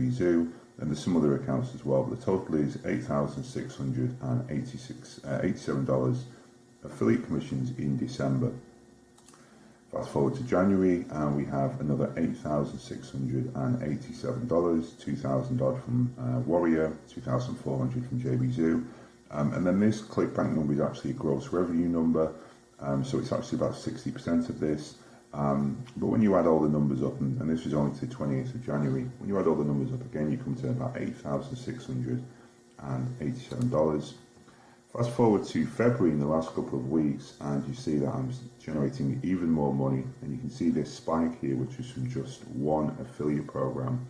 Zoo, and there's some other accounts as well, but the total is $8,687 affiliate commissions in December. Fast forward to January, and we have another $8,687, $2,000 from Warrior, $2,400 from JB Zoo, and then this ClickBank number is actually a gross revenue number, so it's actually about 60% of this. But when you add all the numbers up, and this was only to the 28th of January, when you add all the numbers up again, you come to about $8,687. Fast forward to February in the last couple of weeks, and you see that I'm generating even more money, and you can see this spike here, which is from just one affiliate program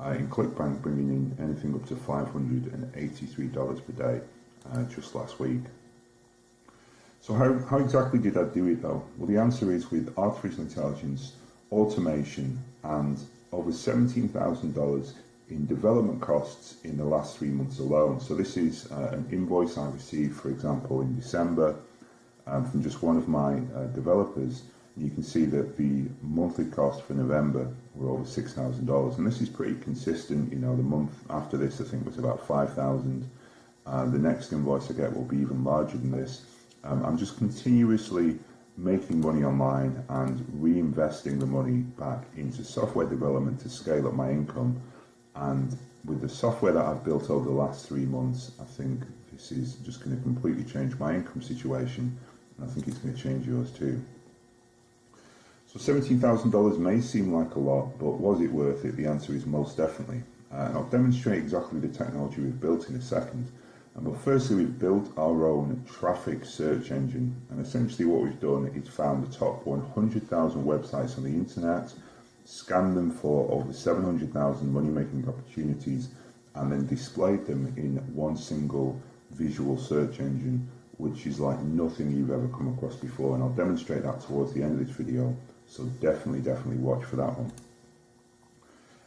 in ClickBank, bringing in anything up to $583 per day just last week. So how exactly did I do it though? Well, the answer is with artificial intelligence, automation, and over $17,000 in development costs in the last 3 months alone. So this is an invoice I received, for example, in December from just one of my developers. And you can see that the monthly cost for November were over $6,000, and this is pretty consistent. You know, the month after this, I think, was about $5,000. The next invoice I get will be even larger than this. I'm just continuously making money online and reinvesting the money back into software development to scale up my income. And with the software that I've built over the last 3 months, I think this is just going to completely change my income situation, and I think it's going to change yours too. So $17,000 may seem like a lot, but was it worth it? The answer is most definitely. And I'll demonstrate exactly the technology we've built in a second. But firstly, we've built our own traffic search engine, and essentially what we've done is found the top 100,000 websites on the internet, scanned them for over 700,000 money-making opportunities, and then displayed them in one single visual search engine, which is like nothing you've ever come across before. And I'll demonstrate that towards the end of this video, so definitely watch for that one.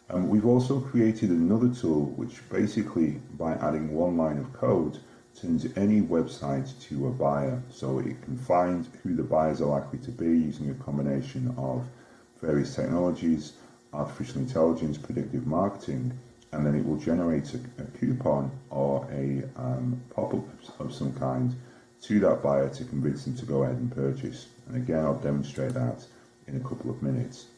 We've also created another tool which basically, by adding one line of code, turns any website to a buyer. So it can find who the buyers are likely to be using a combination of various technologies, artificial intelligence, predictive marketing, and then it will generate a coupon or a pop-up of some kind to that buyer to convince them to go ahead and purchase. And again, I'll demonstrate that in a couple of minutes.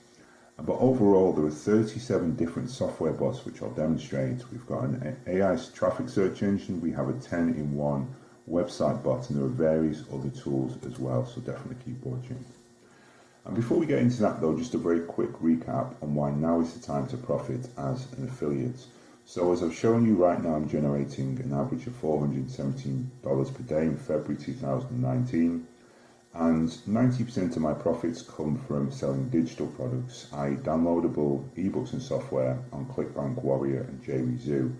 But overall, there are 37 different software bots which I'll demonstrate. We've got an AI traffic search engine, we have a 10-in-1 website bot, and there are various other tools as well, so definitely keep watching. And before we get into that though, just a very quick recap on why now is the time to profit as an affiliate. So as I've shown you right now, I'm generating an average of $417 per day in February 2019. And 90% of my profits come from selling digital products, i.e. downloadable ebooks and software on ClickBank, Warrior and JB Zoo.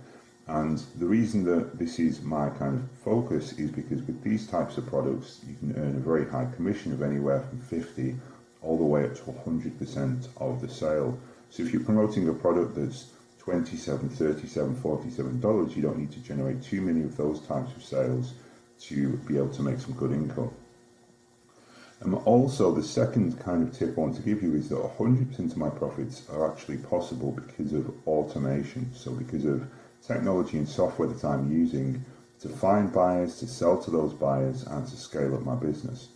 And the reason that this is my kind of focus is because with these types of products, you can earn a very high commission of anywhere from 50 all the way up to 100% of the sale. So if you're promoting a product that's $27, $37, $47, you don't need to generate too many of those types of sales to be able to make some good income. And also, the second kind of tip I want to give you is that 100% of my profits are actually possible because of automation. So because of technology and software that I'm using to find buyers, to sell to those buyers, and to scale up my business.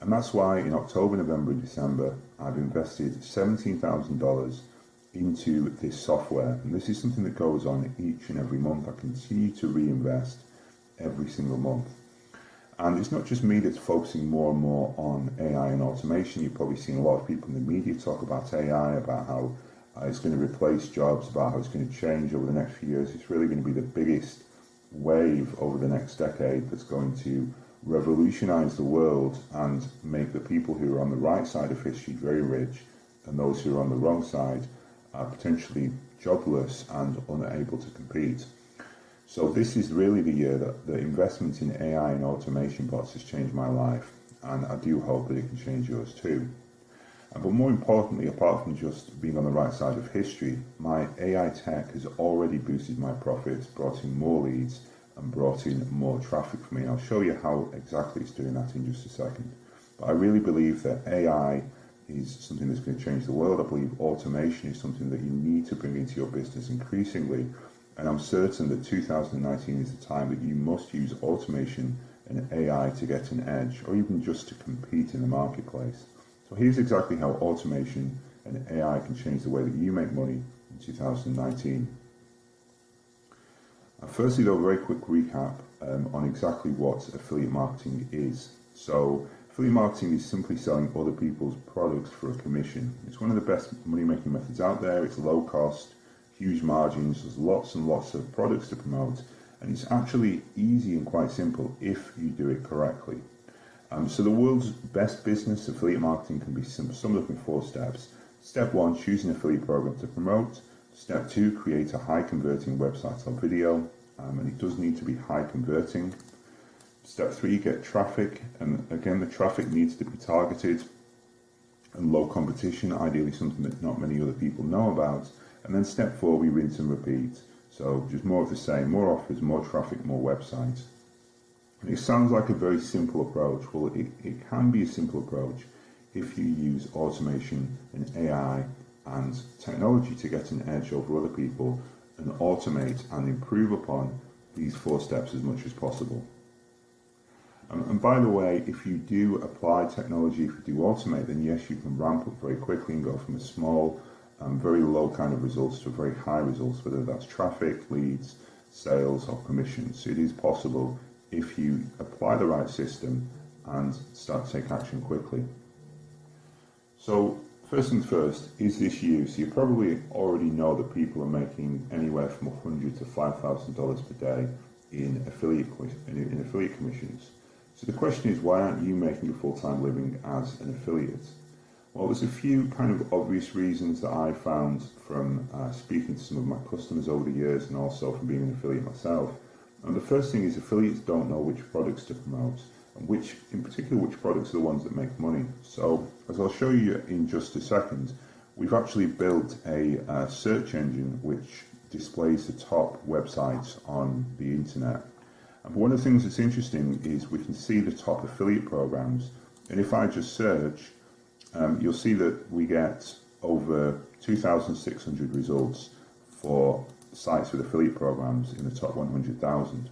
And that's why in October, November, and December, I've invested $17,000 into this software. And this is something that goes on each and every month. I continue to reinvest every single month. And it's not just me that's focusing more and more on AI and automation. You've probably seen a lot of people in the media talk about AI, about how it's going to replace jobs, about how it's going to change over the next few years. It's really going to be the biggest wave over the next decade that's going to revolutionize the world and make the people who are on the right side of history very rich, and those who are on the wrong side are potentially jobless and unable to compete. So this is really the year that the investment in AI and automation bots has changed my life, and I do hope that it can change yours too. But more importantly, apart from just being on the right side of history, my AI tech has already boosted my profits, brought in more leads, and brought in more traffic for me. And I'll show you how exactly it's doing that in just a second. But I really believe that AI is something that's going to change the world. I believe automation is something that you need to bring into your business increasingly. And I'm certain that 2019 is the time that you must use automation and AI to get an edge, or even just to compete in the marketplace. So here's exactly how automation and AI can change the way that you make money in 2019. Firstly, though, a very quick recap on exactly what affiliate marketing is. So affiliate marketing is simply selling other people's products for a commission. It's one of the best money-making methods out there. It's low cost, huge margins, there's lots and lots of products to promote, and it's actually easy and quite simple if you do it correctly. So the world's best business affiliate marketing can be summed up in 4 steps. Step 1, choose an affiliate program to promote. Step 2, create a high converting website or video, and it does need to be high converting. Step 3, get traffic, and again the traffic needs to be targeted and low competition, ideally something that not many other people know about. And then step 4, we rinse and repeat. So just more of the same, more offers, more traffic, more websites. And it sounds like a very simple approach. Well, it can be a simple approach if you use automation and AI and technology to get an edge over other people and automate and improve upon these 4 steps as much as possible. And by the way, if you do apply technology, if you do automate, then yes, you can ramp up very quickly and go from a small, very low kind of results to very high results, whether that's traffic, leads, sales, or commissions. So it is possible if you apply the right system and start to take action quickly. So first things first, is this you? So you probably already know that people are making anywhere from $100 to $5,000 per day in affiliate commissions. So the question is, why aren't you making a full-time living as an affiliate? Well, there's a few kind of obvious reasons that I found from speaking to some of my customers over the years and also from being an affiliate myself. And the first thing is affiliates don't know which products to promote, and in particular which products are the ones that make money. So as I'll show you in just a second, we've actually built a search engine which displays the top websites on the internet. And one of the things that's interesting is we can see the top affiliate programs, and if I just search, you'll see that we get over 2,600 results for sites with affiliate programs in the top 100,000.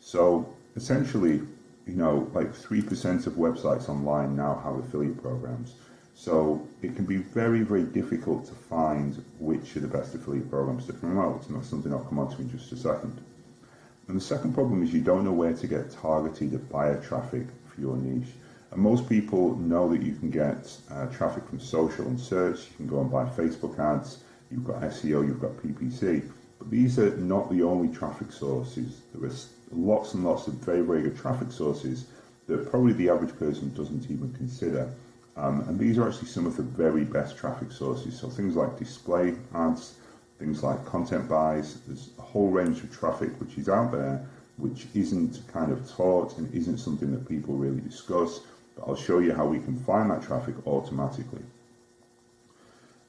So essentially, like 3% of websites online now have affiliate programs. So it can be very, very difficult to find which are the best affiliate programs to promote, and that's something I'll come on to in just a second. And the second problem is you don't know where to get targeted buyer traffic for your niche. And most people know that you can get traffic from social and search. You can go and buy Facebook ads. You've got SEO, you've got PPC. But these are not the only traffic sources. There are lots and lots of very, very good traffic sources that probably the average person doesn't even consider. And these are actually some of the very best traffic sources. So things like display ads, things like content buys. There's a whole range of traffic which is out there, which isn't kind of taught and isn't something that people really discuss. But I'll show you how we can find that traffic automatically.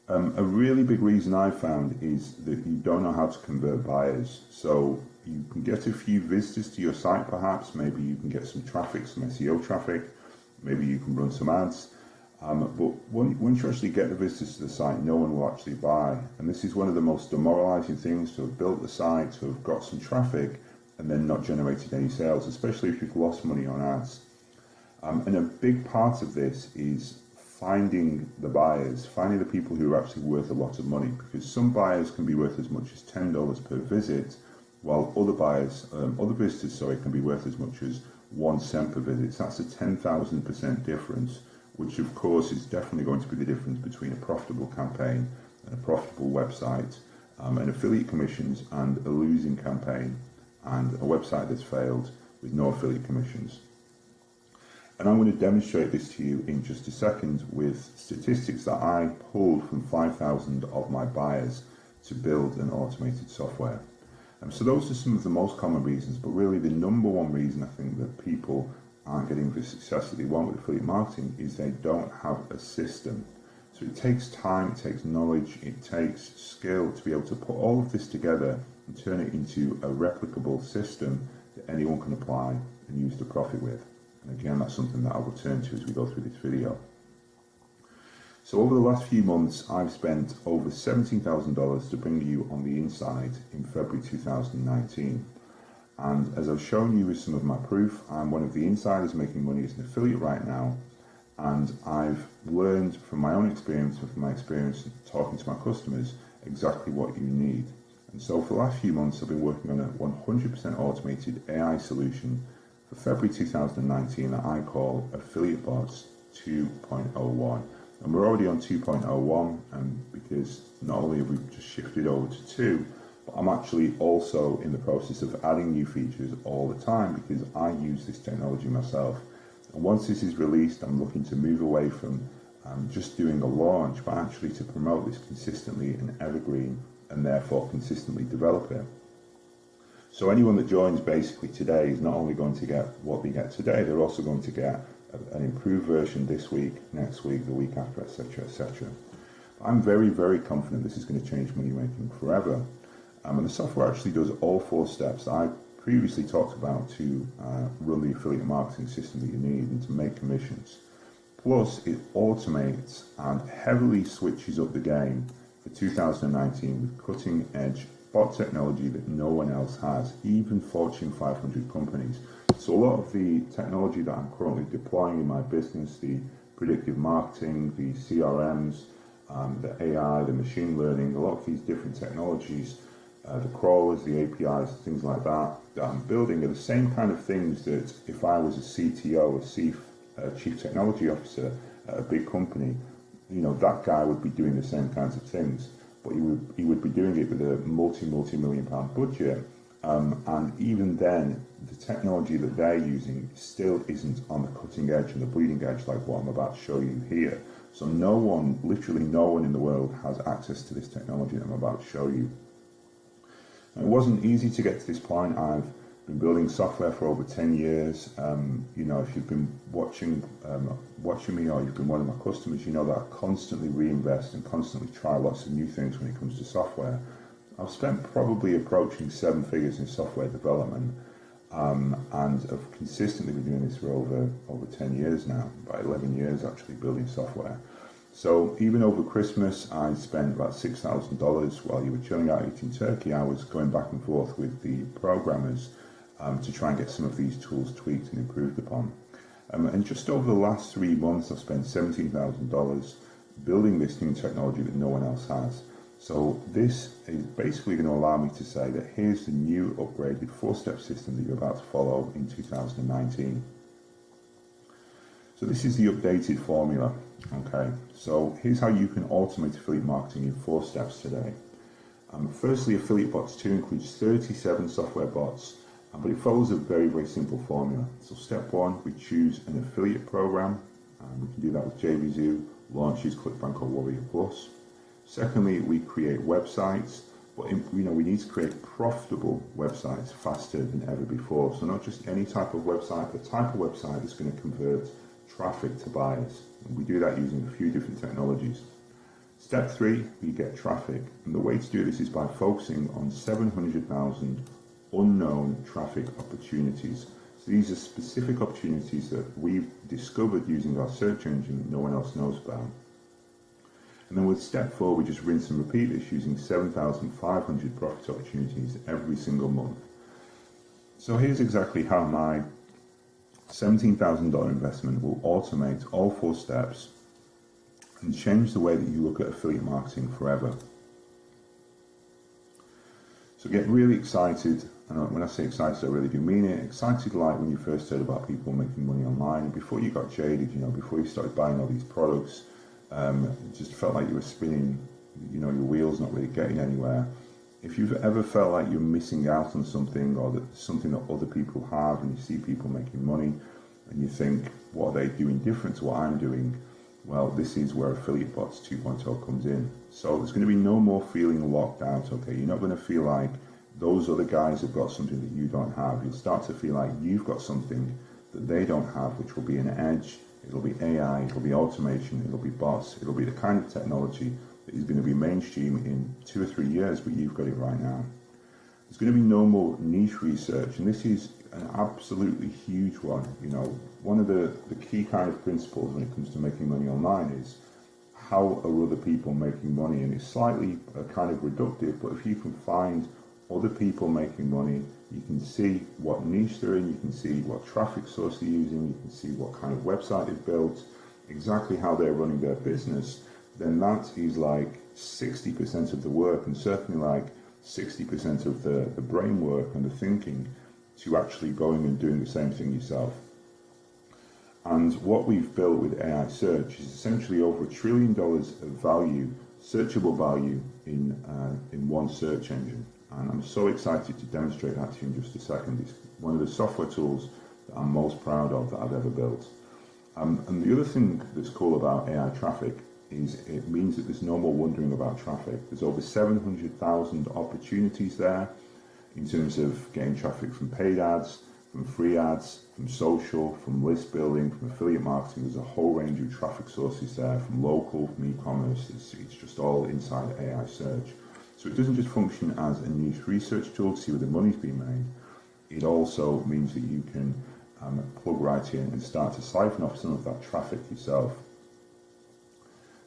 A really big reason I found is that you don't know how to convert buyers. So you can get a few visitors to your site perhaps, maybe you can get some traffic, some SEO traffic, maybe you can run some ads. But once you actually get the visitors to the site, no one will actually buy. And this is one of the most demoralizing things, to have built the site, to have got some traffic, and then not generated any sales, especially if you've lost money on ads. And a big part of this is finding the buyers, finding the people who are actually worth a lot of money, because some buyers can be worth as much as $10 per visit, while other visitors can be worth as much as 1 cent per visit. So that's a 10,000% difference, which of course is definitely going to be the difference between a profitable campaign and a profitable website, and affiliate commissions and a losing campaign and a website that's failed with no affiliate commissions. And I'm going to demonstrate this to you in just a second with statistics that I pulled from 5,000 of my buyers to build an automated software. So those are some of the most common reasons, but really the number one reason I think that people aren't getting the success that they want with affiliate marketing is they don't have a system. So it takes time, it takes knowledge, it takes skill to be able to put all of this together and turn it into a replicable system that anyone can apply and use to profit with. And again, that's something that I will turn to as we go through this video. So over the last few months, I've spent over $17,000 to bring you on the inside in February 2019. And as I've shown you with some of my proof, I'm one of the insiders making money as an affiliate right now. And I've learned from my own experience and from my experience talking to my customers exactly what you need. And so for the last few months, I've been working on a 100% automated AI solution for February 2019 that I call Affiliate Bots 2.01. And we're already on 2.01, because not only have we just shifted over to 2, but I'm actually also in the process of adding new features all the time because I use this technology myself. And once this is released, I'm looking to move away from just doing a launch, but actually to promote this consistently and evergreen, and therefore consistently develop it. So anyone that joins basically today is not only going to get what they get today, they're also going to get an improved version this week, next week, the week after, etc., etc. I'm very, very confident this is going to change money making forever. And the software actually does all 4 steps that I previously talked about to run the affiliate marketing system that you need and to make commissions. Plus, it automates and heavily switches up the game for 2019 with cutting edge bot technology that no one else has, even Fortune 500 companies. So a lot of the technology that I'm currently deploying in my business, the predictive marketing, the CRMs, the AI, the machine learning, a lot of these different technologies, the crawlers, the APIs, things like that I'm building are the same kind of things that if I was a CTO, chief technology officer at a big company, that guy would be doing the same kinds of things, but he would be doing it with a multi-million pound budget. And even then, the technology that they're using still isn't on the cutting edge and the bleeding edge like what I'm about to show you here. So literally no one in the world has access to this technology that I'm about to show you. And it wasn't easy to get to this point. I've been building software for over 10 years. If you've been watching me or you've been one of my customers, you know that I constantly reinvest and constantly try lots of new things when it comes to software. I've spent probably approaching 7 figures in software development, and I've consistently been doing this for over 10 years now, about 11 years actually building software. So even over Christmas, I spent about $6,000 while you were chilling out eating turkey. I was going back and forth with the programmers to try and get some of these tools tweaked and improved upon. And just over the last 3 months, I've spent $17,000 building this new technology that no one else has. So this is basically going to allow me to say that here's the new upgraded 4-step system that you're about to follow in 2019. So this is the updated formula. Okay, so here's how you can automate affiliate marketing in 4 steps today. Firstly, Affiliate Bots 2 includes 37 software bots, but it follows a very, very simple formula. So step 1, we choose an affiliate program. We can do that with JVZoo, Launches, ClickBank or Warrior Plus. Secondly, we create websites, but we need to create profitable websites faster than ever before. So not just any type of website, but type of website that's going to convert traffic to buyers. And we do that using a few different technologies. Step 3, we get traffic. And the way to do this is by focusing on 700,000 unknown traffic opportunities. So these are specific opportunities that we've discovered using our search engine that no one else knows about. And then with step 4, we just rinse and repeat this using 7,500 profit opportunities every single month. So here's exactly how my $17,000 investment will automate all 4 steps and change the way that you look at affiliate marketing forever. So get really excited, and when I say excited, I really do mean it. Excited like when you first heard about people making money online, and before you got jaded, before you started buying all these products, it just felt like you were spinning, your wheels, not really getting anywhere. If you've ever felt like you're missing out on something, or that something that other people have, and you see people making money, and you think, what are they doing different to what I'm doing? Well, this is where Affiliate Bots 2.0 comes in. So there's going to be no more feeling locked out, okay? You're not going to feel like those other guys have got something that you don't have. You'll start to feel like you've got something that they don't have, which will be an edge. It'll be AI, it'll be automation, it'll be bots, it'll be the kind of technology that is going to be mainstream in 2 or 3 years, but you've got it right now. There's going to be no more niche research, and this is an absolutely huge one. One of the key kind of principles when it comes to making money online is how are other people making money, and it's slightly kind of reductive, but if you can find other people making money, you can see what niche they're in, you can see what traffic source they're using, you can see what kind of website they've built, exactly how they're running their business, then that is like 60% of the work, and certainly like 60% of the brain work and the thinking to actually going and doing the same thing yourself. And what we've built with AI search is essentially over $1 trillion of value, searchable value in one search engine. And I'm so excited to demonstrate that to you in just a second. It's one of the software tools that I'm most proud of that I've ever built. And the other thing that's cool about AI traffic is it means that there's no more wondering about traffic. There's over 700,000 opportunities there in terms of getting traffic from paid ads, from free ads, from social, from list building, from affiliate marketing. There's a whole range of traffic sources there, from local, from e-commerce. It's just all inside AI search. So it doesn't just function as a niche research tool to see where the money's being made. It also means that you can plug right in and start to siphon off some of that traffic yourself.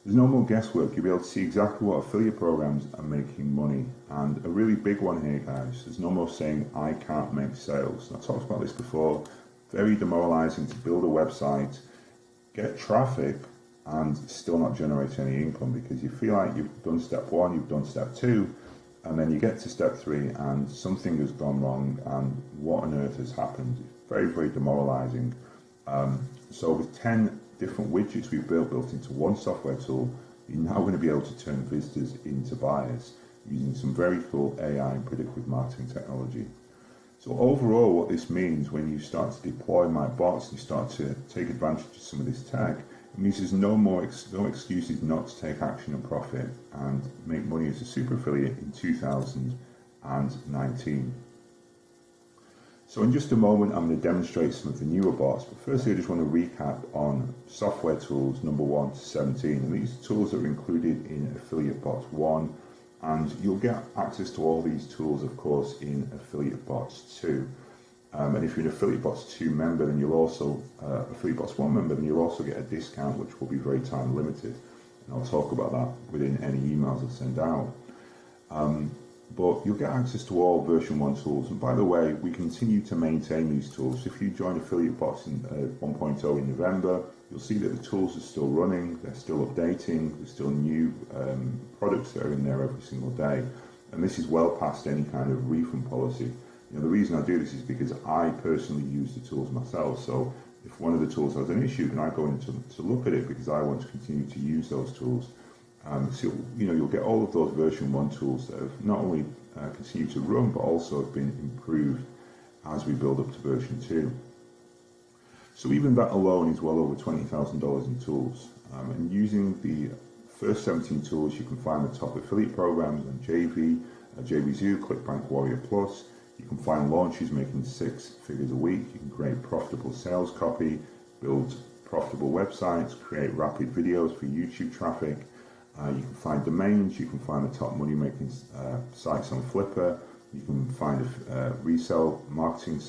There's no more guesswork. You'll be able to see exactly what affiliate programs are making money. And a really big one here, guys, there's no more saying, I can't make sales. And I talked about this before. Very demoralizing to build a website, get traffic, and still not generate any income, because you feel like you've done step one, you've done step two, and then you get to step three and something has gone wrong, and what on earth has happened? It's very, very demoralizing. So with 10 different widgets we've built into one software tool, you're now going to be able to turn visitors into buyers using some very cool AI and predictive marketing technology. So overall, what this means when you start to deploy my bots and you start to take advantage of some of this tech, it means there's no excuses not to take action and profit and make money as a super affiliate in 2019. So in just a moment, I'm going to demonstrate some of the newer bots. But firstly, I just want to recap on software tools number 1 to 17. And these tools are included in Affiliate Bots 1. And you'll get access to all these tools, of course, in Affiliate Bots 2. And if you're an Affiliate Bots 2 member, then you'll also, Affiliate Bots 1 member, then you'll also get a discount, which will be very time limited. And I'll talk about that within any emails I send out. But you'll get access to all version 1 tools. And by the way, we continue to maintain these tools. If you join Affiliate Bots in 1.0 in November, you'll see that the tools are still running, they're still updating, there's still new products that are in there every single day. And this is well past any kind of refund policy. You know, the reason I do this is because I personally use the tools myself. So if one of the tools has an issue, then I go in to look at it because I want to continue to use those tools. So you'll get all of those version 1 tools that have not only continued to run, but also have been improved as we build up to version 2. So even that alone is well over $20,000 in tools. And using the first 17 tools, you can find the top affiliate programs on JV, JVZoo, ClickBank Warrior Plus. You can find launches making 6 figures a week. You can create profitable sales copy, build profitable websites, create rapid videos for YouTube traffic. You can find domains, you can find the top money making sites on Flipper, you can find resell marketing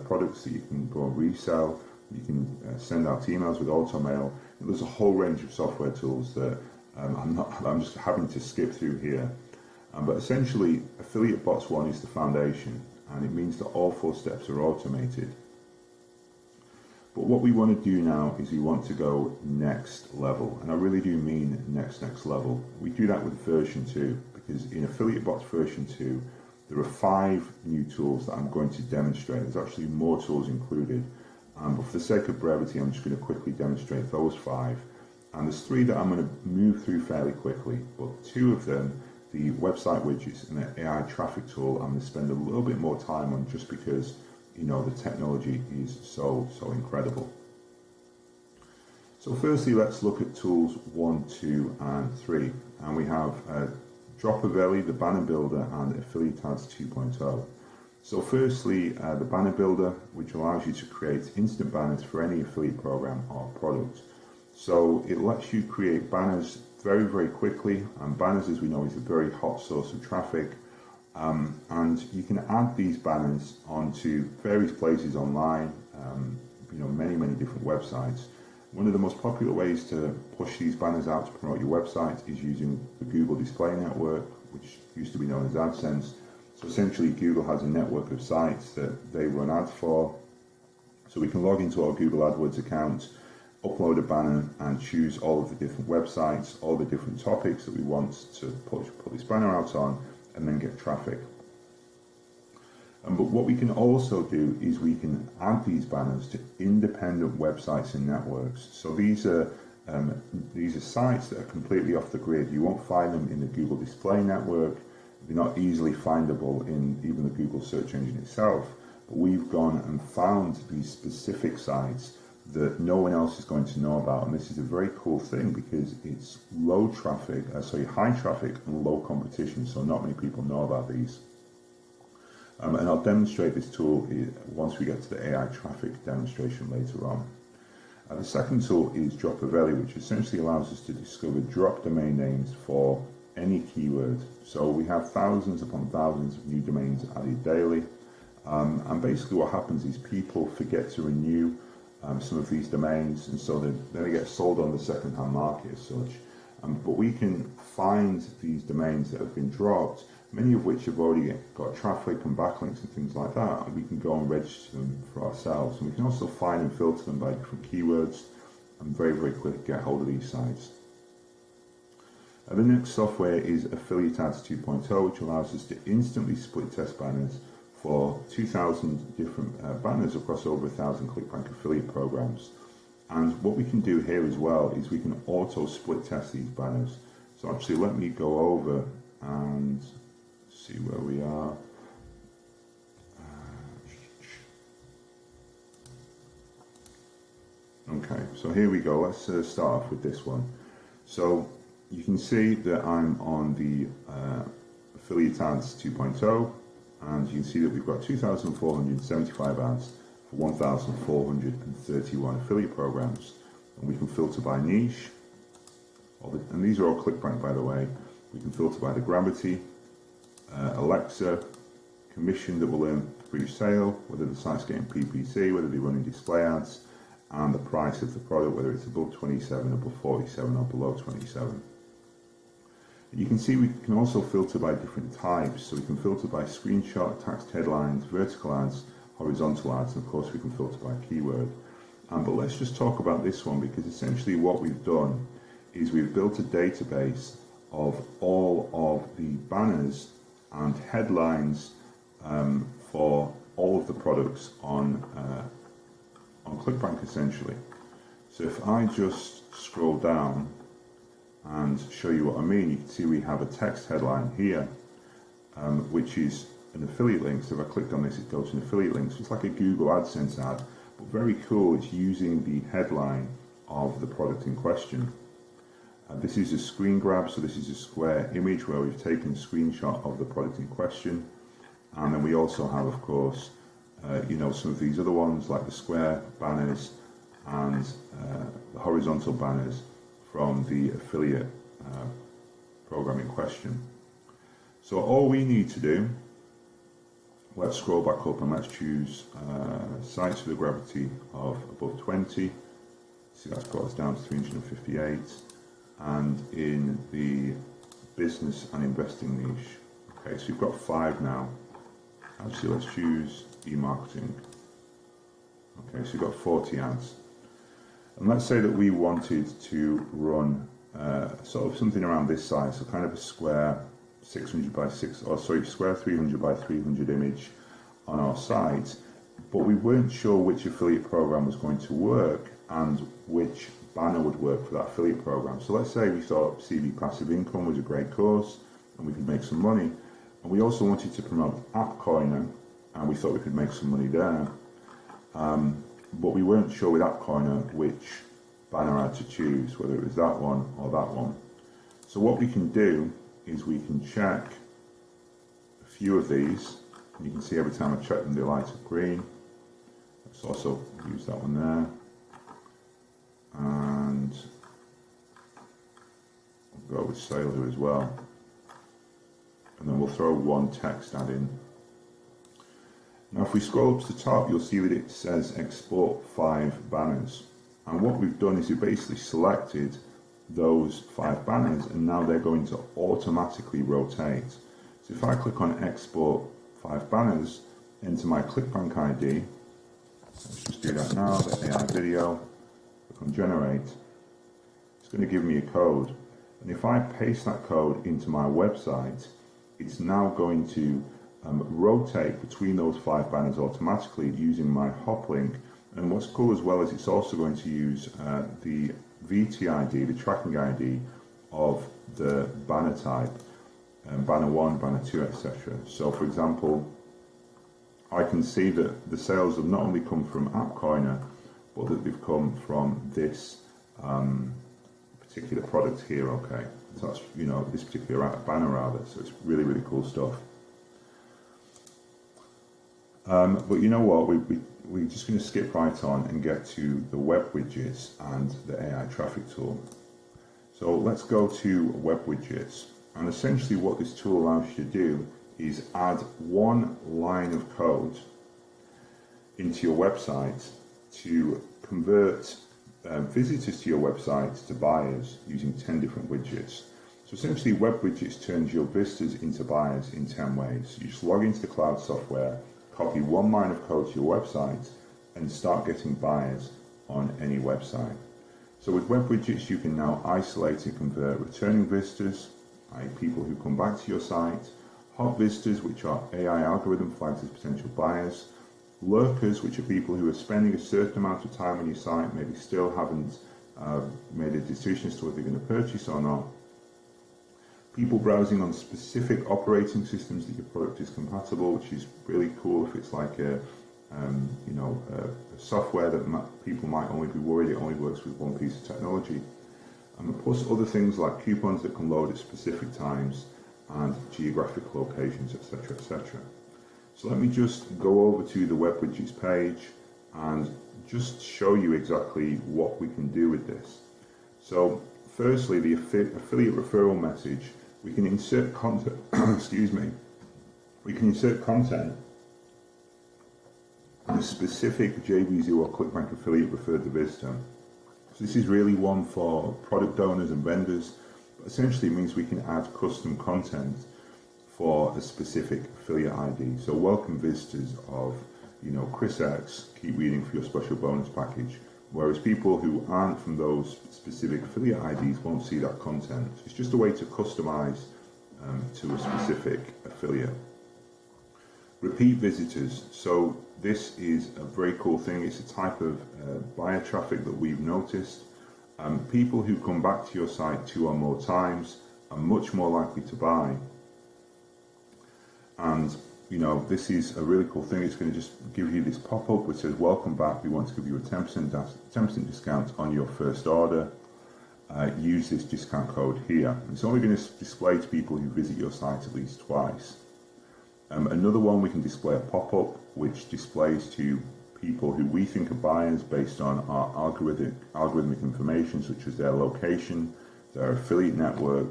products that you can go and resell, you can send out emails with AutoMail. There's a whole range of software tools that I'm just having to skip through here. But essentially, Affiliate Bots 1 is the foundation, and it means that all 4 steps are automated. But what we want to do now is we want to go next level, and I really do mean next level. We do that with version 2, because in Affiliate Bots version 2, there are 5 new tools that I'm going to demonstrate. There's actually more tools included, but for the sake of brevity, I'm just going to quickly demonstrate those 5. And there's 3 that I'm going to move through fairly quickly, but 2 of them, the website widgets and the AI traffic tool, I'm going to spend a little bit more time on just because the technology is so incredible. So firstly, let's look at tools 1, 2, and 3. And we have Dropavelli, the Banner Builder, and Affiliate Ads 2.0. So firstly, the Banner Builder, which allows you to create instant banners for any affiliate program or product. So it lets you create banners very, very quickly. And banners, as we know, is a very hot source of traffic. And you can add these banners onto various places online, many different websites. One of the most popular ways to push these banners out to promote your website is using the Google Display Network, which used to be known as AdSense. So essentially Google has a network of sites that they run ads for. So we can log into our Google AdWords account, upload a banner and choose all of the different websites, all the different topics that we want to put this banner out on, and then get traffic. But what we can also do is we can add these banners to independent websites and networks. So these are sites that are completely off the grid. You won't find them in the Google Display Network. They're not easily findable in even the Google search engine itself. But we've gone and found these specific sites that no one else is going to know about. And this is a very cool thing because it's high traffic and low competition. So not many people know about these. And I'll demonstrate this tool once we get to the AI traffic demonstration later on. The second tool is Dropavelli, which essentially allows us to discover drop domain names for any keyword. So we have thousands upon thousands of new domains added daily. And basically what happens is people forget to renew some of these domains, and so they get sold on the second-hand market as such. But we can find these domains that have been dropped, many of which have already got traffic and backlinks and things like that, and we can go and register them for ourselves. And we can also find and filter them by different keywords and very, very quickly get hold of these sites. The next software is Affiliate Ads 2.0, which allows us to instantly split test banners for 2,000 different banners across over 1,000 ClickBank affiliate programs. And what we can do here as well is we can auto split test these banners. So actually let me go over and see where we are. Okay, so here we go. Let's start off with this one. So you can see that I'm on the Affiliate Ads 2.0, and you can see that we've got 2,475 ads for 1,431 affiliate programs, and we can filter by niche. And these are all ClickBank, by the way. We can filter by the gravity, Alexa, commission that will earn for each sale, whether the site's getting PPC, whether they're running display ads, and the price of the product, whether it's above 27, above 47, or below 27. You can see we can also filter by different types. So we can filter by screenshot, text headlines, vertical ads, horizontal ads, and of course we can filter by keyword. But let's just talk about this one, because essentially what we've done is we've built a database of all of the banners and headlines for all of the products on ClickBank essentially. So if I just scroll down and show you what I mean, you can see we have a text headline here, which is an affiliate link. So if I clicked on this, it goes to an affiliate link. So it's like a Google AdSense ad, but very cool. It's using the headline of the product in question. This is a screen grab, so this is a square image where we've taken a screenshot of the product in question. And then we also have, of course, some of these other ones like the square banners and the horizontal banners from the affiliate program in question. So all we need to do, let's scroll back up and let's choose sites with a gravity of above 20. See, that's got us down to 358. And in the business and investing niche. Okay, so we've got 5 now. Actually, let's choose e-marketing. Okay, so we've got 40 ads. And let's say that we wanted to run sort of something around this size, so kind of a square 600 by 6, or sorry, square 300 by 300 image on our site, but we weren't sure which affiliate program was going to work and which banner would work for that affiliate program. So let's say we thought CV Passive Income was a great course and we could make some money, and we also wanted to promote AppCoiner and we thought we could make some money there, but we weren't sure with AppCoiner which banner ad to choose, whether it was that one or that one. So what we can do is we can check a few of these, and you can see every time I check them they light up green. Let's also use that one there, and we'll go with Saleher as well, and then we'll throw one text ad in. Now if we scroll up to the top, you'll see that it says export 5 banners, And what we've done is we basically selected those 5 banners, and now they're going to automatically rotate. So if I click on export 5 banners into my ClickBank ID, let's just do that now, the AI video, click on generate, it's going to give me a code. And if I paste that code into my website, it's now going to rotate between those 5 banners automatically using my hop link. And what's cool as well is it's also going to use the VTID, the tracking ID of the banner type, banner 1, banner 2, etc. So for example, I can see that the sales have not only come from AppCoiner, but that they've come from this particular product here, okay? So that's, you know, this particular banner rather, so it's really, really cool stuff. But you know what, we're just going to skip right on and get to the web widgets and the AI traffic tool. So let's go to web widgets, and essentially what this tool allows you to do is add one line of code into your website to convert visitors to your website to buyers using 10 different widgets. So essentially web widgets turns your visitors into buyers in 10 ways. You just log into the cloud software, copy one line of code to your website, and start getting buyers on any website. So with web widgets, you can now isolate and convert returning visitors, i.e. people who come back to your site, hot visitors, which are AI algorithm flags as potential buyers, lurkers, which are people who are spending a certain amount of time on your site, maybe still haven't made a decision as to whether they're going to purchase or not, people browsing on specific operating systems that your product is compatible, which is really cool if it's like a software that people might only be worried it only works with one piece of technology. Plus other things like coupons that can load at specific times and geographic locations, etc., etc. So let me just go over to the web widgets page and just show you exactly what we can do with this. So firstly, the affiliate referral message, we can insert content, excuse me, we can insert content in a specific JVZoo or ClickBank affiliate referred to visitor. So this is really one for product owners and vendors, but essentially it means we can add custom content for a specific affiliate ID. So welcome visitors of, you know, Chris X, keep reading for your special bonus package. Whereas people who aren't from those specific affiliate IDs won't see that content. It's just a way to customize to a specific affiliate. Repeat visitors. So this is a very cool thing. It's a type of buyer traffic that we've noticed. People who come back to your site 2 or more times are much more likely to buy. And you know, this is a really cool thing. It's going to just give you this pop-up which says, welcome back, we want to give you a 10% discount on your first order. Use this discount code here. It's only going to display to people who visit your site at least twice. Another one, we can display a pop-up which displays to people who we think are buyers based on our algorithmic information, such as their location, their affiliate network,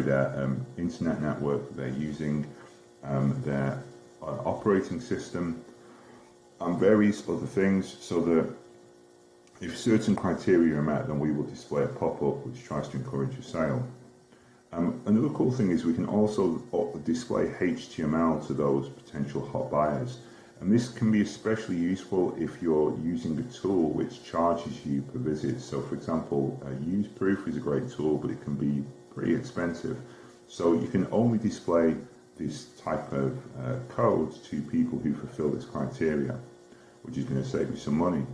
their internet network they're using, their operating system, and various other things, so that if certain criteria are met, then we will display a pop-up which tries to encourage a sale. Another cool thing is we can also display HTML to those potential hot buyers, and this can be especially useful if you're using a tool which charges you per visit. So for example, UseProof is a great tool, but it can be pretty expensive. So you can only display this type of code to people who fulfill this criteria, which is going to save you some money.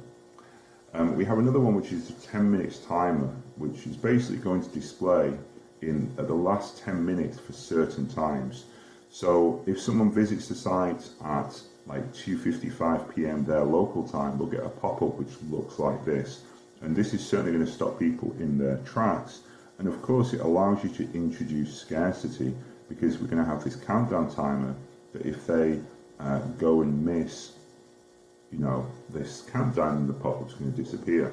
We have another one which is a 10 minutes timer, which is basically going to display in the last 10 minutes for certain times. So if someone visits the site at like 2:55 p.m. their local time, they'll get a pop-up which looks like this, and this is certainly going to stop people in their tracks. And of course it allows you to introduce scarcity, because we're going to have this countdown timer that if they go and miss, you know, this countdown, the pop-up's going to disappear.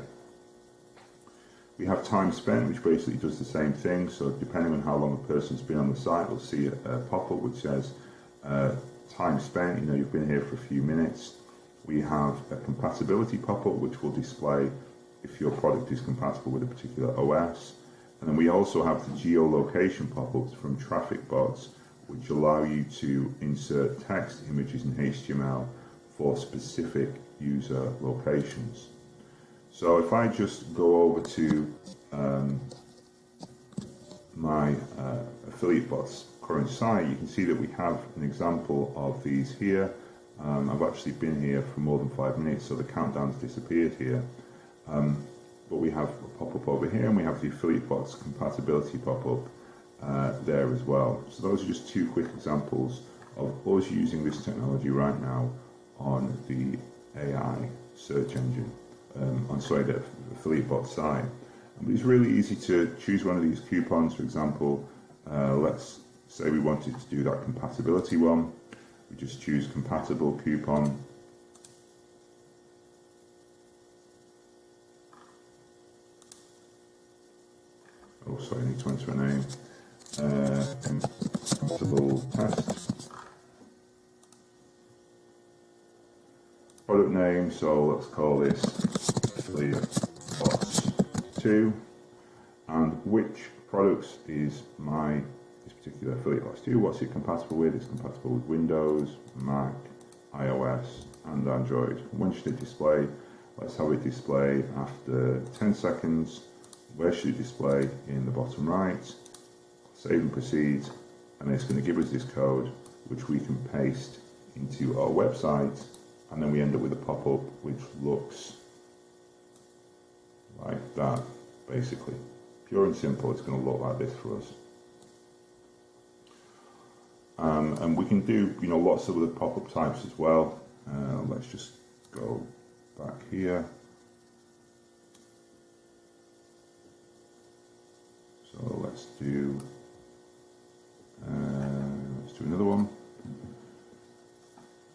We have time spent, which basically does the same thing. So depending on how long a person's been on the site, we'll see a pop-up which says time spent, you know, you've been here for a few minutes. We have a compatibility pop-up which will display if your product is compatible with a particular OS. And then we also have the geolocation pop-ups from traffic bots, which allow you to insert text, images, and HTML for specific user locations. So if I just go over to my affiliate bots current site, you can see that we have an example of these here. I've actually been here for more than 5 minutes, so the countdown's disappeared here. But we have a pop-up over here, and we have the affiliate bots compatibility pop-up there as well. So those are just two quick examples of us using this technology right now on the AI search engine, the affiliate bot site. But it's really easy to choose one of these coupons. For example, let's say we wanted to do that compatibility one. We just choose compatible coupon. Oh, sorry, I need to enter a name. Compatible test. Product name, so let's call this affiliate bots 2. And which products is this particular affiliate bots 2? What's it compatible with? It's compatible with Windows, Mac, iOS, and Android. When should it display? Let's have it display after 10 seconds. Where should it display? In the bottom right. Save and proceed, and it's going to give us this code which we can paste into our website, and then we end up with a pop-up which looks like that, basically. Pure and simple, it's going to look like this for us. And we can do, lots of other pop-up types as well. Let's just go back here. So let's do another one.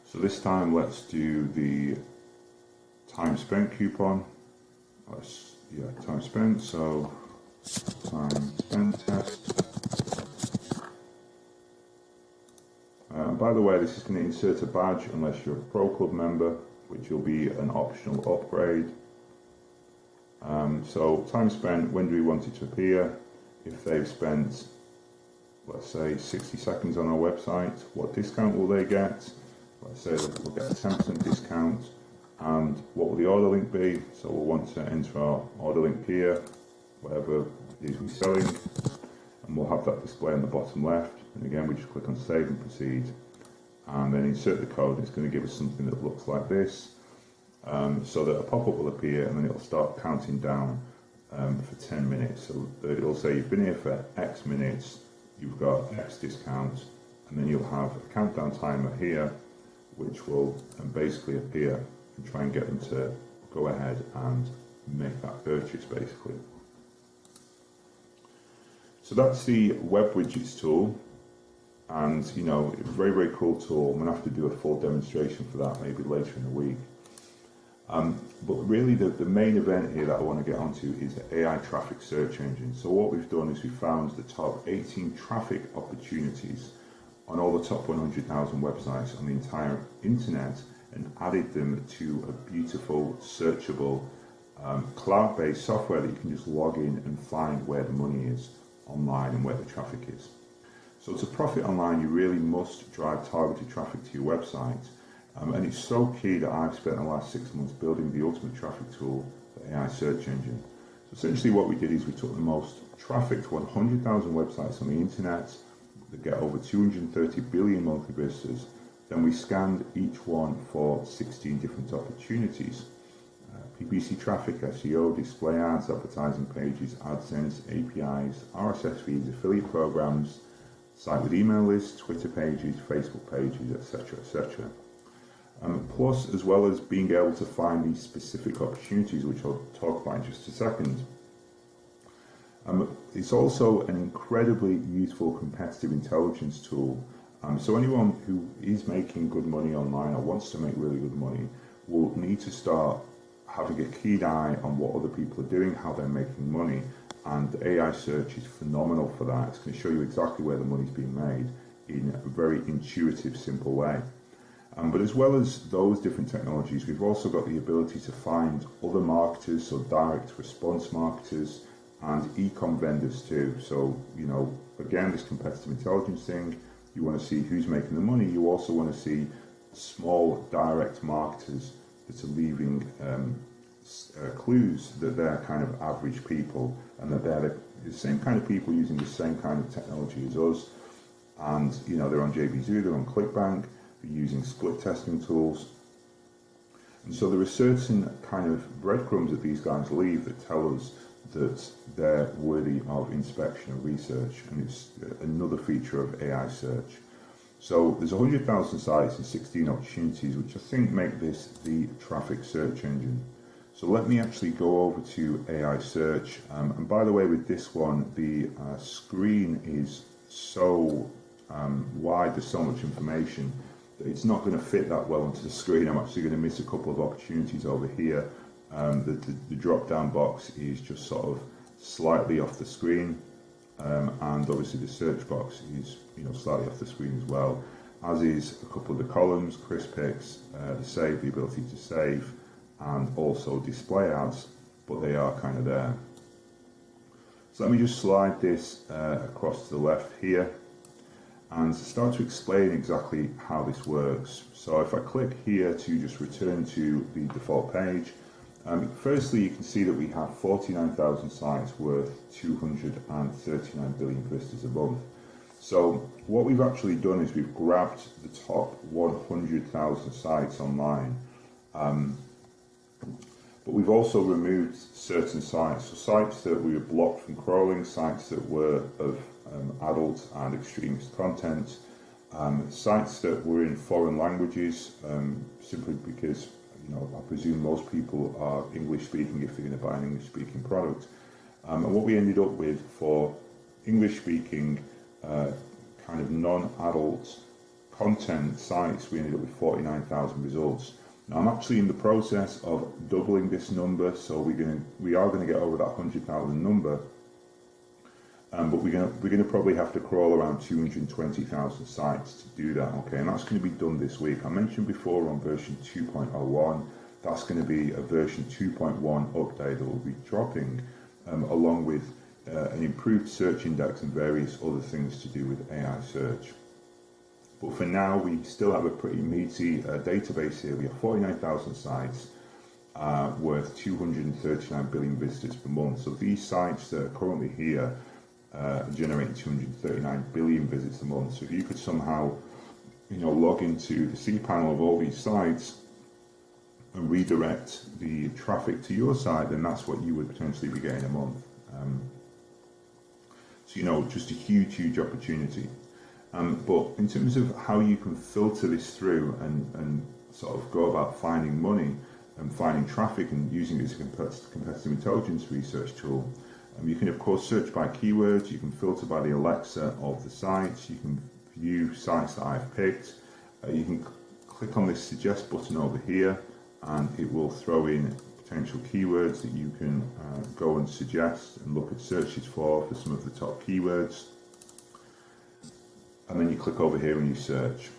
So this time let's do the time spent coupon. Time spent. So time spent test. By the way, this is going to insert a badge unless you're a Pro Club member, which will be an optional upgrade. So time spent, when do we want it to appear? If they've spent, let's say, 60 seconds on our website, what discount will they get? Let's say that we'll get a 10% discount. And what will the order link be? So we'll want to enter our order link here, whatever it is we're selling, and we'll have that display on the bottom left. And again, we just click on save and proceed, and then insert the code. It's going to give us something that looks like this, so that a pop-up will appear, and then it'll start counting down for 10 minutes. So it'll say you've been here for X minutes, you've got X discount, and then you'll have a countdown timer here, which will basically appear and try and get them to go ahead and make that purchase, basically. So that's the Web Widgets tool, and very, very cool tool. I'm going to have to do a full demonstration for that maybe later in the week. But really the main event here that I want to get onto is the AI traffic search engine. So what we've done is we found the top 18 traffic opportunities on all the top 100,000 websites on the entire internet and added them to a beautiful, searchable, cloud-based software that you can just log in and find where the money is online and where the traffic is. So to profit online, you really must drive targeted traffic to your website. And it's so key that I've spent the last 6 months building the ultimate traffic tool, the AI search engine. So essentially what we did is we took the most trafficked 100,000 websites on the internet that get over 230 billion monthly visitors. Then we scanned each one for 16 different opportunities. PPC traffic, SEO, display ads, advertising pages, AdSense, APIs, RSS feeds, affiliate programs, site with email lists, Twitter pages, Facebook pages, etc., etc. Plus, as well as being able to find these specific opportunities, which I'll talk about in just a second, it's also an incredibly useful competitive intelligence tool. So anyone who is making good money online or wants to make really good money will need to start having a keen eye on what other people are doing, how they're making money, and AI search is phenomenal for that. It's going to show you exactly where the money's being made in a very intuitive, simple way. But as well as those different technologies, we've also got the ability to find other marketers, so direct response marketers and e-com vendors too. So, you know, again, this competitive intelligence thing, you want to see who's making the money. You also want to see small direct marketers that are leaving clues that they're kind of average people and that they're the same kind of people using the same kind of technology as us. And, you know, they're on JVZoo, they're on ClickBank, they're using split testing tools. And so there are certain kind of breadcrumbs that these guys leave that tell us that they're worthy of inspection and research, and it's another feature of AI search. So there's 100,000 sites and 16 opportunities, which I think make this the traffic search engine. So let me actually go over to AI search. And by the way, with this one, the screen is so wide, there's so much information that it's not going to fit that well onto the screen. I'm actually going to miss a couple of opportunities over here. The drop-down box is just sort of slightly off the screen, and obviously the search box is, you know, slightly off the screen as well, as is a couple of the columns, crisp picks, the save, the ability to save, and also display ads, but they are kind of there. So let me just slide this across to the left here and start to explain exactly how this works. So if I click here to just return to the default page, firstly you can see that we have 49,000 sites worth 239 billion visitors a month. So what we've actually done is we've grabbed the top 100,000 sites online, but we've also removed certain sites, so sites that we were blocked from crawling, sites that were of adult and extremist content, sites that were in foreign languages, simply because, you know, I presume most people are English speaking if they're going to buy an English speaking product. And what we ended up with for English speaking kind of non-adult content sites, we ended up with 49,000 results. Now I'm actually in the process of doubling this number, so we are going to get over that 100,000 number, but we're going to probably have to crawl around 220,000 sites to do that. Okay, and that's going to be done this week. I mentioned before on version 2.01, that's going to be a version 2.1 update that will be dropping, along with an improved search index and various other things to do with AI search. But for now, we still have a pretty meaty database here. We have 49,000 sites worth 239 billion visitors per month. So these sites that are currently here are generating 239 billion visits a month. So if you could somehow, you know, log into the cPanel of all these sites and redirect the traffic to your site, then that's what you would potentially be getting a month. So, you know, just a huge, huge opportunity. But in terms of how you can filter this through and sort of go about finding money and finding traffic and using it as a competitive intelligence research tool, you can of course search by keywords, you can filter by the Alexa of the sites, you can view sites that I've picked, you can click on this suggest button over here and it will throw in potential keywords that you can go and suggest and look at searches for some of the top keywords. And then you click over here and you search.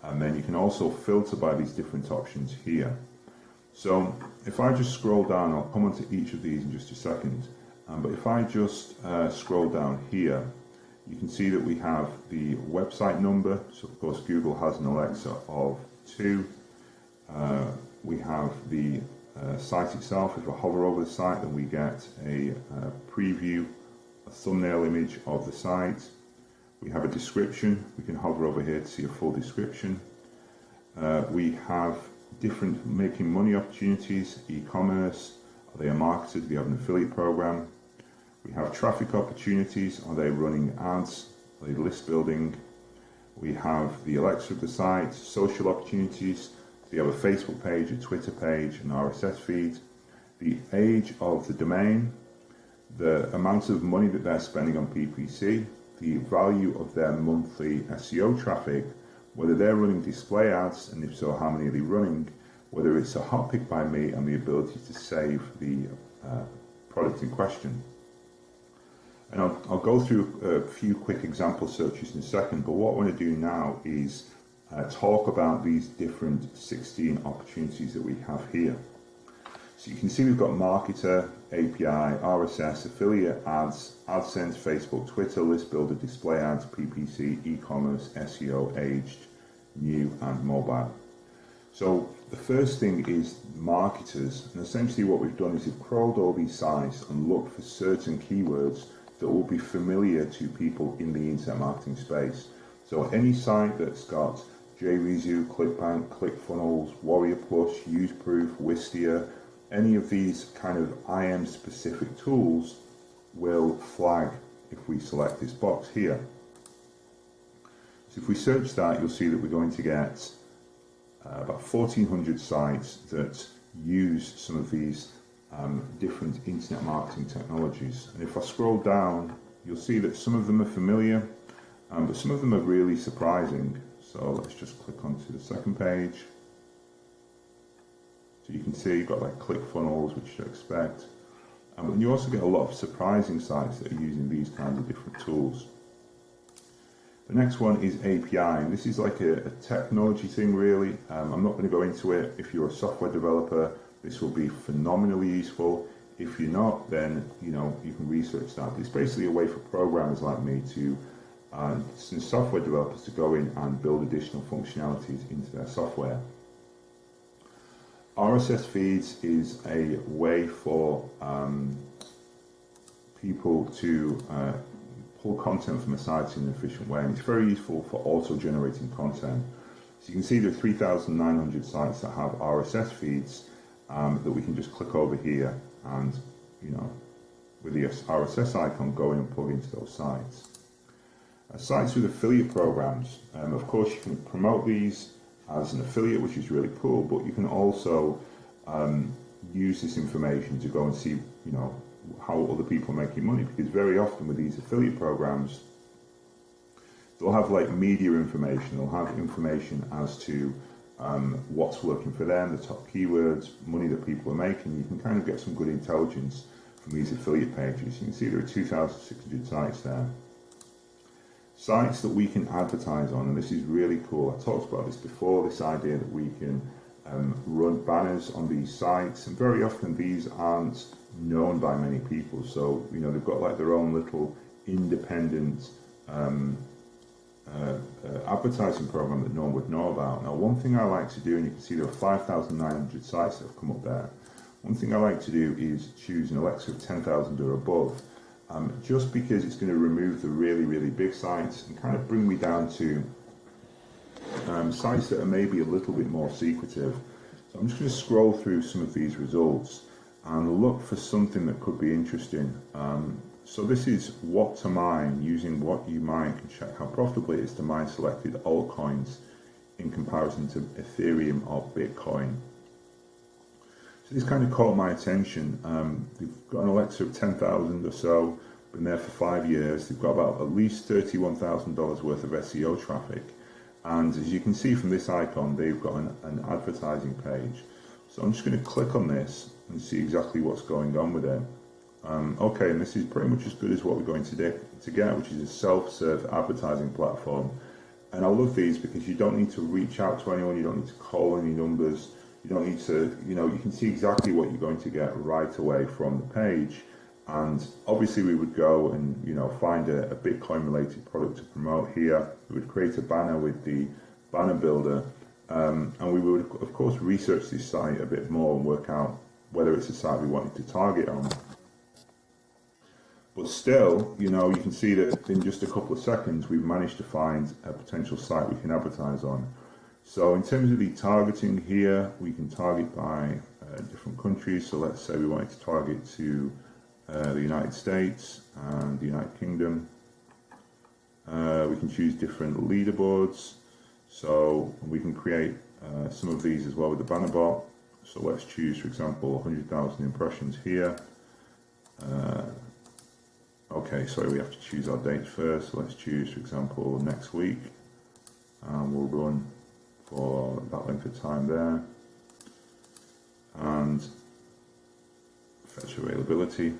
And then you can also filter by these different options here. So if I just scroll down, I'll come onto each of these in just a second. But if I just scroll down here, you can see that we have the website number. So of course Google has an Alexa of 2. We have the site itself. If I hover over the site, then we get a preview, a thumbnail image of the site. We have a description. We can hover over here to see a full description. We have different making money opportunities, e-commerce. Are they a marketer? Do they have an affiliate program? We have traffic opportunities. Are they running ads? Are they list building? We have the Alexa of the site, social opportunities. Do they have a Facebook page, a Twitter page, an RSS feed? The age of the domain, the amount of money that they're spending on PPC, the value of their monthly SEO traffic, whether they're running display ads, and if so, how many are they running, whether it's a hot pick by me, and the ability to save the product in question. And I'll go through a few quick example searches in a second, but what I want to do now is talk about these different 16 opportunities that we have here. So you can see we've got Marketer, API, RSS, Affiliate Ads, AdSense, Facebook, Twitter, List Builder, Display Ads, PPC, E-commerce, SEO, Aged, New and Mobile. So the first thing is marketers, and essentially what we've done is we've crawled all these sites and looked for certain keywords that will be familiar to people in the internet marketing space. So any site that's got JVZoo, ClickBank, ClickFunnels, Warrior Plus, UseProof, Wistia, any of these kind of IM specific tools will flag if we select this box here. So if we search that, you'll see that we're going to get about 1,400 sites that use some of these different internet marketing technologies. And if I scroll down, you'll see that some of them are familiar, but some of them are really surprising. So let's just click onto the second page. So you can see you've got like ClickFunnels, which you expect. And you also get a lot of surprising sites that are using these kinds of different tools. The next one is API, and this is like a technology thing really. I'm not going to go into it. If you're a software developer, this will be phenomenally useful. If you're not, then you can research that. But it's basically a way for programmers like me to, some software developers to go in and build additional functionalities into their software. RSS feeds is a way for people to pull content from a site in an efficient way, and it's very useful for auto-generating content. So you can see there are 3,900 sites that have RSS feeds that we can just click over here and, with the RSS icon, go in and plug into those sites. Sites with affiliate programs, of course you can promote these as an affiliate, which is really cool, but you can also use this information to go and see, how other people are making money, because very often with these affiliate programs, they'll have like media information, they'll have information as to what's working for them, the top keywords, money that people are making. You can kind of get some good intelligence from these affiliate pages. You can see there are 2,600 sites there. Sites that we can advertise on, and this is really cool. I talked about this before, this idea that we can run banners on these sites, and very often these aren't known by many people. So, they've got like their own little independent advertising program that no one would know about. Now, one thing I like to do, and you can see there are 5,900 sites that have come up there. One thing I like to do is choose an Alexa of 10,000 or above, just because it's going to remove the really, really big sites and kind of bring me down to sites that are maybe a little bit more secretive. So I'm just going to scroll through some of these results and look for something that could be interesting. So this is what to mine, using what you mine can check how profitable it is to mine selected altcoins in comparison to Ethereum or Bitcoin. So this kind of caught my attention. They've got an Alexa of 10,000 or so, been there for 5 years. They've got about at least $31,000 worth of SEO traffic. And as you can see from this icon, they've got an advertising page. So I'm just going to click on this and see exactly what's going on with it. Okay, and this is pretty much as good as what we're going to get, which is a self-serve advertising platform. And I love these because you don't need to reach out to anyone, you don't need to call any numbers, you don't need to, you can see exactly what you're going to get right away from the page. And obviously we would go and, find a Bitcoin related product to promote here. We would create a banner with the banner builder, and we would of course research this site a bit more and work out whether it's a site we wanted to target on. But still, you can see that in just a couple of seconds we've managed to find a potential site we can advertise on. So in terms of the targeting here, we can target by different countries. So let's say we wanted to target to the United States and the United Kingdom. We can choose different leaderboards. So we can create some of these as well with the banner bot. So let's choose, for example, 100,000 impressions here. Okay, sorry, we have to choose our date first. So let's choose, for example, next week. And we'll run for that length of time there. And fetch availability.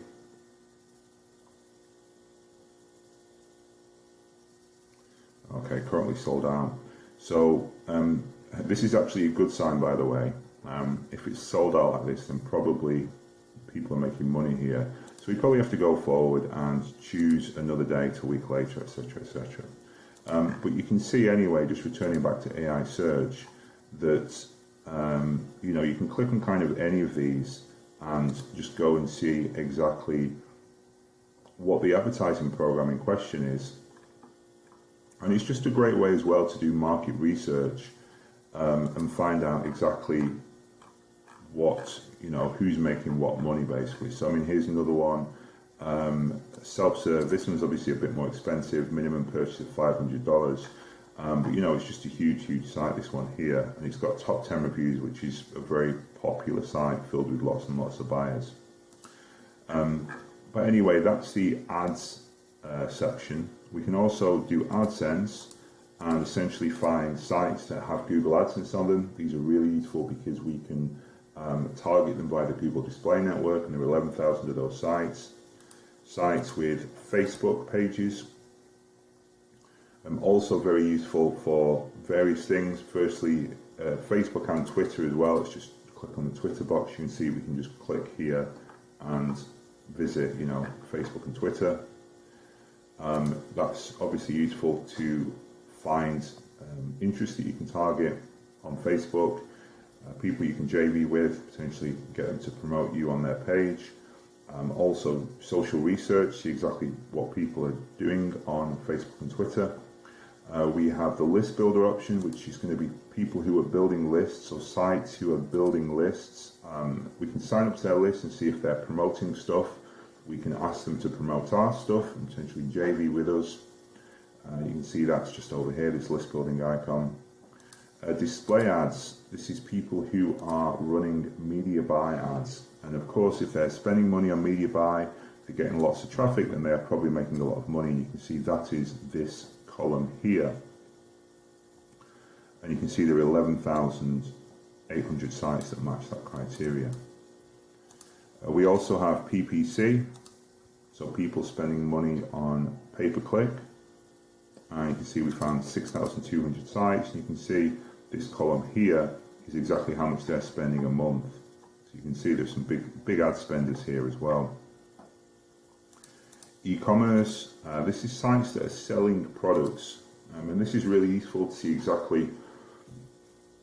Okay, currently sold out. So this is actually a good sign, by the way. If it's sold out like this, then probably people are making money here. So we probably have to go forward and choose another date, a week later, etc., etc. But you can see anyway, just returning back to AI search, that you know, you can click on kind of any of these and just go and see exactly what the advertising program in question is. And it's just a great way as well to do market research and find out exactly what, you know, who's making what money basically. So I mean, here's another one, self-serve. This one's obviously a bit more expensive, minimum purchase of $500. But you know, it's just a huge site, this one here, and it's got top 10 reviews, which is a very popular site filled with lots and lots of buyers. But anyway, that's the ads section. We can also do AdSense and essentially find sites that have Google AdSense on them. These are really useful because we can target them by the Google Display Network, and there are 11,000 of those sites. Sites with Facebook pages. Also very useful for various things. Firstly, Facebook and Twitter as well. Let's just click on the Twitter box. You can see we can just click here and visit, you know, Facebook and Twitter. That's obviously useful to find interests that you can target on Facebook, people you can JV with, potentially get them to promote you on their page. Also social research, see exactly what people are doing on Facebook and Twitter. We have the list builder option, which is going to be people who are building lists or sites who are building lists. We can sign up to their list and see if they're promoting stuff. We can ask them to promote our stuff and potentially JV with us. You can see that's just over here, this list building icon. Display ads, this is people who are running media buy ads. And of course, if they're spending money on media buy, they're getting lots of traffic, then they're probably making a lot of money. And you can see that is this column here. And you can see there are 11,800 sites that match that criteria. We also have PPC, so people spending money on pay-per-click. And you can see we found 6,200 sites. And you can see this column here is exactly how much they're spending a month. So you can see there's some big ad spenders here as well. E-commerce, this is sites that are selling products. And this is really useful to see exactly,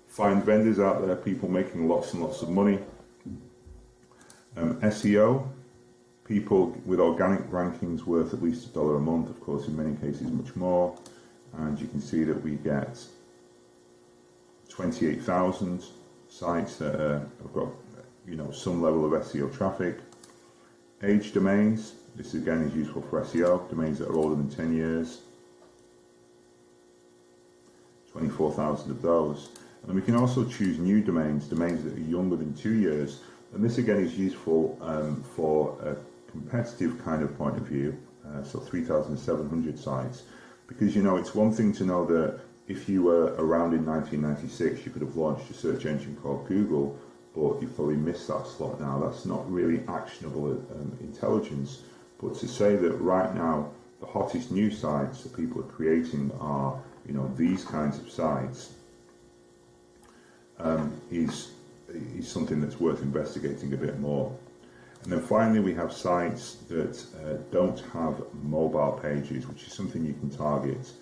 find vendors out there, people making lots and lots of money. SEO, people with organic rankings worth at least $1 a month, of course in many cases much more, and you can see that we get 28,000 sites that have got, you know, some level of SEO traffic. Age domains, this again is useful for SEO, domains that are older than 10 years, 24,000 of those. And we can also choose new domains, domains that are younger than 2 years. And this again is useful for a competitive kind of point of view, so 3,700 sites, because, you know, it's one thing to know that if you were around in 1996, you could have launched a search engine called Google, but you've probably missed that slot now. That's not really actionable intelligence. But to say that right now the hottest new sites that people are creating are, you know, these kinds of sites, is something that's worth investigating a bit more. And then finally we have sites that don't have mobile pages, which is something you can target.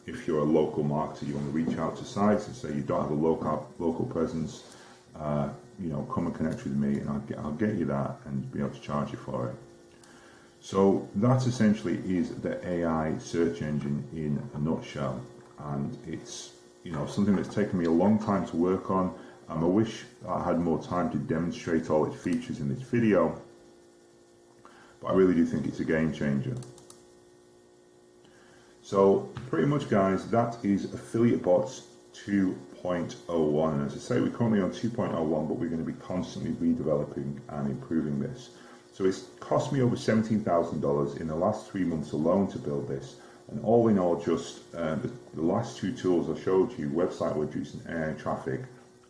If you're a local marketer, you want to reach out to sites and say you don't have a local presence, you know, come and connect with me and I'll get you that and be able to charge you for it. So that essentially is the AI search engine in a nutshell, and it's, you know, something that's taken me a long time to work on. I wish I had more time to demonstrate all its features in this video, but I really do think it's a game changer. So pretty much, guys, that is AffiliateBots 2.01, and as I say, we're currently on 2.01, but we're going to be constantly redeveloping and improving this. So it's cost me over $17,000 in the last 3 months alone to build this, and all in all, just the last two tools I showed you, website widgets and AI traffic,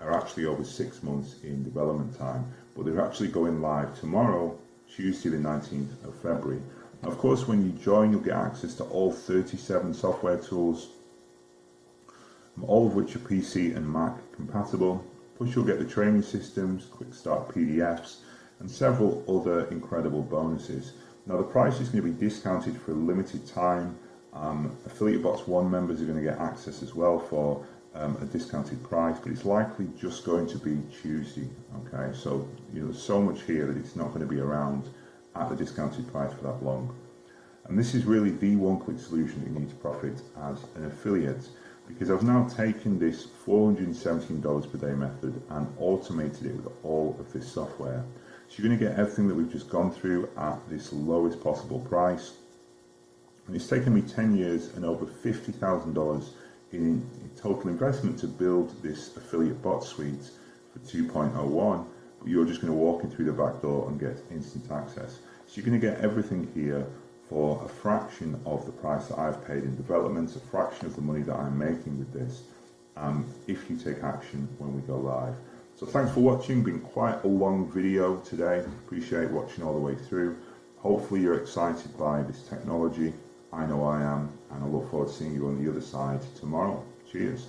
are actually over 6 months in development time, but they're actually going live tomorrow, Tuesday the 19th of February. Now, of course, when you join, you'll get access to all 37 software tools, all of which are PC and Mac compatible. Plus you'll get the training systems, quick start PDFs, and several other incredible bonuses. Now the price is going to be discounted for a limited time. Affiliate Box 1 members are going to get access as well for a discounted price, but it's likely just going to be Tuesday. Okay, so there's so much here that it's not going to be around at the discounted price for that long. And this is really the one-click solution that you need to profit as an affiliate, because I've now taken this $417 per day method and automated it with all of this software. So you're going to get everything that we've just gone through at this lowest possible price. And it's taken me 10 years and over $50,000 in total investment to build this affiliate bot suite for 2.01, but you're just going to walk in through the back door and get instant access. So you're going to get everything here for a fraction of the price that I've paid in development, a fraction of the money that I'm making with this, if you take action when we go live. So thanks for watching. Been quite a long video today. Appreciate watching all the way through. Hopefully you're excited by this technology. I know I am, and I look forward to seeing you on the other side tomorrow. Cheers.